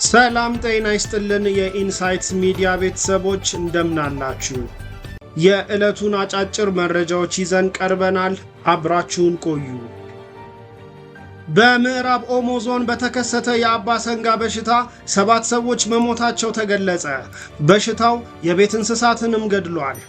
ሰላም ጤና ይስጥልን የኢንሳይትስ ሚዲያ ቤተሰቦች እንደምናላችሁ። የዕለቱን አጫጭር መረጃዎች ይዘን ቀርበናል። አብራችሁን ቆዩ። በምዕራብ ኦሞ ዞን በተከሰተ የአባ ሰንጋ በሽታ 7 ሰዎች መሞታቸው ተገለጸ። በሽታው የቤት እንስሳትንም ገድሏል።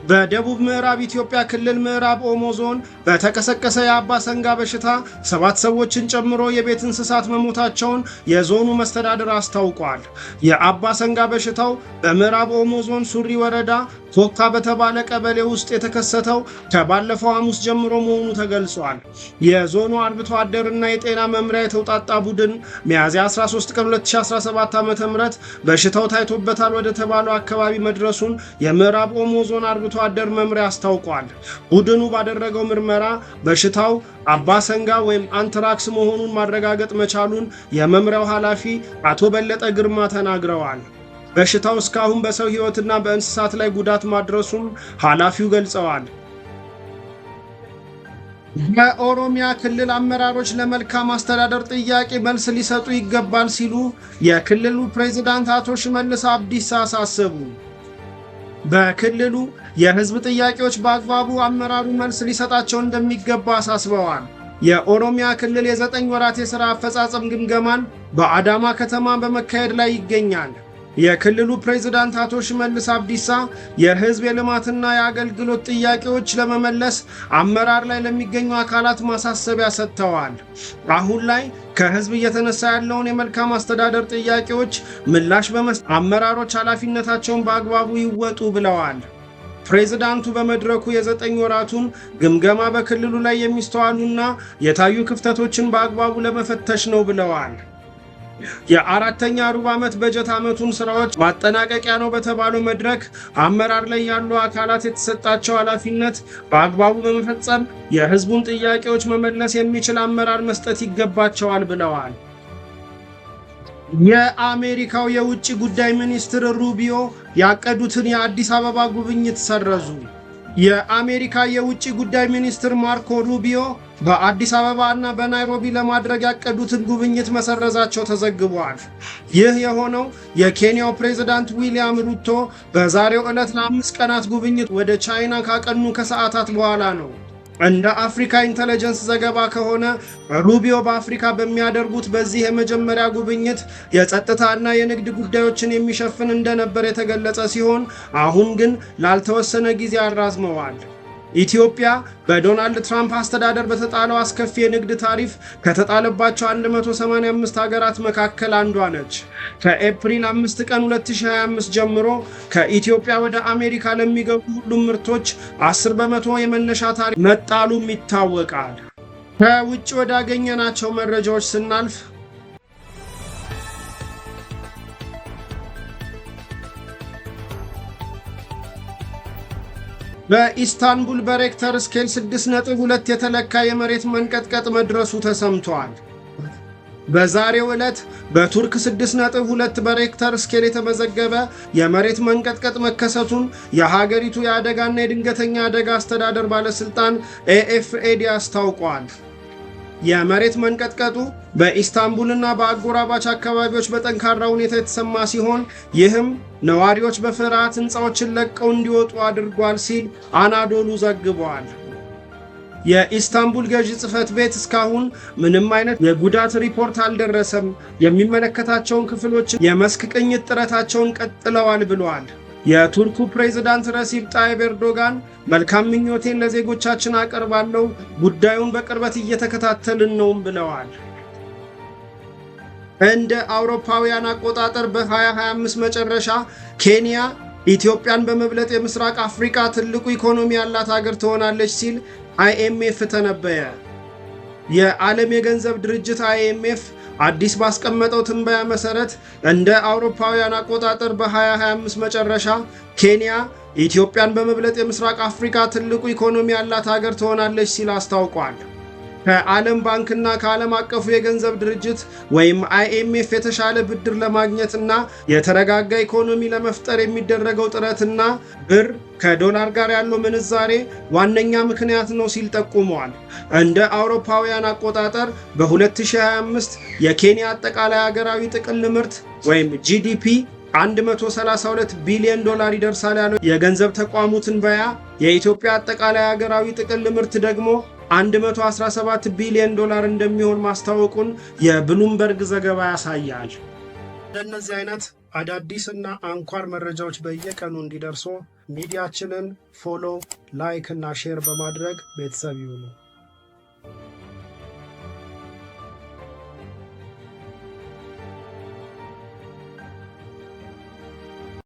በደቡብ ምዕራብ ኢትዮጵያ ክልል ምዕራብ ኦሞ ዞን በተቀሰቀሰ የአባ ሰንጋ በሽታ 7 ሰዎችን ጨምሮ የቤት እንስሳት መሞታቸውን የዞኑ መስተዳድር አስታውቋል። የአባ ሰንጋ በሽታው በምዕራብ ኦሞ ዞን ሱሪ ወረዳ ቶካ በተባለ ቀበሌ ውስጥ የተከሰተው ከባለፈው ሐሙስ ጀምሮ መሆኑ ተገልጿል። የዞኑ አርብቶ አደርና የጤና መምሪያ የተውጣጣ ቡድን ሚያዝያ 13 ቀን 2017 ዓ.ም በሽታው ታይቶበታል ወደ ተባለው አካባቢ መድረሱን የምዕራብ ኦሞ ዞን አርብቶ አደር መምሪያ አስታውቋል። ቡድኑ ባደረገው ምርመራ በሽታው አባ ሰንጋ ወይም አንትራክስ መሆኑን ማረጋገጥ መቻሉን የመምሪያው ኃላፊ አቶ በለጠ ግርማ ተናግረዋል። በሽታው እስካሁን በሰው ሕይወትና በእንስሳት ላይ ጉዳት ማድረሱን ኃላፊው ገልጸዋል። የኦሮሚያ ክልል አመራሮች ለመልካም አስተዳደር ጥያቄ መልስ ሊሰጡ ይገባል ሲሉ የክልሉ ፕሬዝዳንት አቶ ሽመልስ አብዲሳ አሳሰቡ። በክልሉ የሕዝብ ጥያቄዎች በአግባቡ አመራሩ መልስ ሊሰጣቸው እንደሚገባ አሳስበዋል። የኦሮሚያ ክልል የ9 ወራት የሥራ አፈጻጸም ግምገማን በአዳማ ከተማ በመካሄድ ላይ ይገኛል። የክልሉ ፕሬዝዳንት አቶ ሽመልስ አብዲሳ የህዝብ የልማትና የአገልግሎት ጥያቄዎች ለመመለስ አመራር ላይ ለሚገኙ አካላት ማሳሰቢያ ሰጥተዋል። አሁን ላይ ከህዝብ እየተነሳ ያለውን የመልካም አስተዳደር ጥያቄዎች ምላሽ በመስጠት አመራሮች ኃላፊነታቸውን በአግባቡ ይወጡ ብለዋል። ፕሬዝዳንቱ በመድረኩ የ9 ወራቱን ግምገማ በክልሉ ላይ የሚስተዋሉና የታዩ ክፍተቶችን በአግባቡ ለመፈተሽ ነው ብለዋል። የአራተኛ ሩብ ዓመት በጀት ዓመቱን ስራዎች ማጠናቀቂያ ነው በተባለው መድረክ አመራር ላይ ያሉ አካላት የተሰጣቸው ኃላፊነት በአግባቡ በመፈጸም የህዝቡን ጥያቄዎች መመለስ የሚችል አመራር መስጠት ይገባቸዋል ብለዋል። የአሜሪካው የውጭ ጉዳይ ሚኒስትር ሩቢዮ ያቀዱትን የአዲስ አበባ ጉብኝት ሰረዙ። የአሜሪካ የውጭ ጉዳይ ሚኒስትር ማርኮ ሩቢዮ በአዲስ አበባ እና በናይሮቢ ለማድረግ ያቀዱትን ጉብኝት መሰረዛቸው ተዘግቧል። ይህ የሆነው የኬንያው ፕሬዝዳንት ዊሊያም ሩቶ በዛሬው ዕለት ለ5 ቀናት ጉብኝት ወደ ቻይና ካቀኑ ከሰዓታት በኋላ ነው። እንደ አፍሪካ ኢንተለጀንስ ዘገባ ከሆነ ሩቢዮ በአፍሪካ በሚያደርጉት በዚህ የመጀመሪያ ጉብኝት የጸጥታና የንግድ ጉዳዮችን የሚሸፍን እንደነበር የተገለጸ ሲሆን አሁን ግን ላልተወሰነ ጊዜ አራዝመዋል። ኢትዮጵያ በዶናልድ ትራምፕ አስተዳደር በተጣለው አስከፊ የንግድ ታሪፍ ከተጣለባቸው 185 ሀገራት መካከል አንዷ ነች። ከኤፕሪል 5 ቀን 2025 ጀምሮ ከኢትዮጵያ ወደ አሜሪካ ለሚገቡ ሁሉም ምርቶች 10 በመቶ የመነሻ ታሪፍ መጣሉም ይታወቃል። ከውጭ ወዳገኘናቸው መረጃዎች ስናልፍ በኢስታንቡል በሬክተር ስኬል 6.2 የተለካ የመሬት መንቀጥቀጥ መድረሱ ተሰምቷል። በዛሬው ዕለት በቱርክ 6.2 በሬክተር ስኬል የተመዘገበ የመሬት መንቀጥቀጥ መከሰቱን የሀገሪቱ የአደጋና የድንገተኛ አደጋ አስተዳደር ባለስልጣን ኤኤፍኤዲ አስታውቋል። የመሬት መንቀጥቀጡ በኢስታንቡልና በአጎራባች አካባቢዎች በጠንካራ ሁኔታ የተሰማ ሲሆን ይህም ነዋሪዎች በፍርሃት ሕንፃዎችን ለቀው እንዲወጡ አድርጓል ሲል አናዶሉ ዘግቧል። የኢስታንቡል ገዢ ጽሕፈት ቤት እስካሁን ምንም አይነት የጉዳት ሪፖርት አልደረሰም፣ የሚመለከታቸውን ክፍሎች የመስክ ቅኝት ጥረታቸውን ቀጥለዋል ብለዋል። የቱርኩ ፕሬዝዳንት ረሲፕ ጣይብ ኤርዶጋን መልካም ምኞቴን ለዜጎቻችን አቀርባለሁ፣ ጉዳዩን በቅርበት እየተከታተልን ነውም ብለዋል። እንደ አውሮፓውያን አቆጣጠር በ2025 መጨረሻ ኬንያ ኢትዮጵያን በመብለጥ የምስራቅ አፍሪካ ትልቁ ኢኮኖሚ ያላት ሀገር ትሆናለች ሲል አይኤምኤፍ ተነበየ። የዓለም የገንዘብ ድርጅት አይኤምኤፍ አዲስ ባስቀመጠው ትንበያ መሰረት እንደ አውሮፓውያን አቆጣጠር በ2025 መጨረሻ ኬንያ ኢትዮጵያን በመብለጥ የምስራቅ አፍሪካ ትልቁ ኢኮኖሚ ያላት ሀገር ትሆናለች ሲል አስታውቋል። ከዓለም ባንክና ከዓለም አቀፉ የገንዘብ ድርጅት ወይም IMF የተሻለ ብድር ለማግኘትና የተረጋጋ ኢኮኖሚ ለመፍጠር የሚደረገው ጥረትና ብር ከዶላር ጋር ያለው ምንዛሬ ዋነኛ ምክንያት ነው ሲል ጠቁመዋል። እንደ አውሮፓውያን አቆጣጠር በ2025 የኬንያ አጠቃላይ ሀገራዊ ጥቅል ምርት ወይም GDP 132 ቢሊዮን ዶላር ይደርሳል ያለው የገንዘብ ተቋሙ ትንበያ የኢትዮጵያ አጠቃላይ ሀገራዊ ጥቅል ምርት ደግሞ 117 ቢሊዮን ዶላር እንደሚሆን ማስታወቁን የብሉምበርግ ዘገባ ያሳያል። እንደነዚህ አይነት አዳዲስና አንኳር መረጃዎች በየቀኑ እንዲደርሱ ሚዲያችንን ፎሎ፣ ላይክ እና ሼር በማድረግ ቤተሰብ ይሁኑ።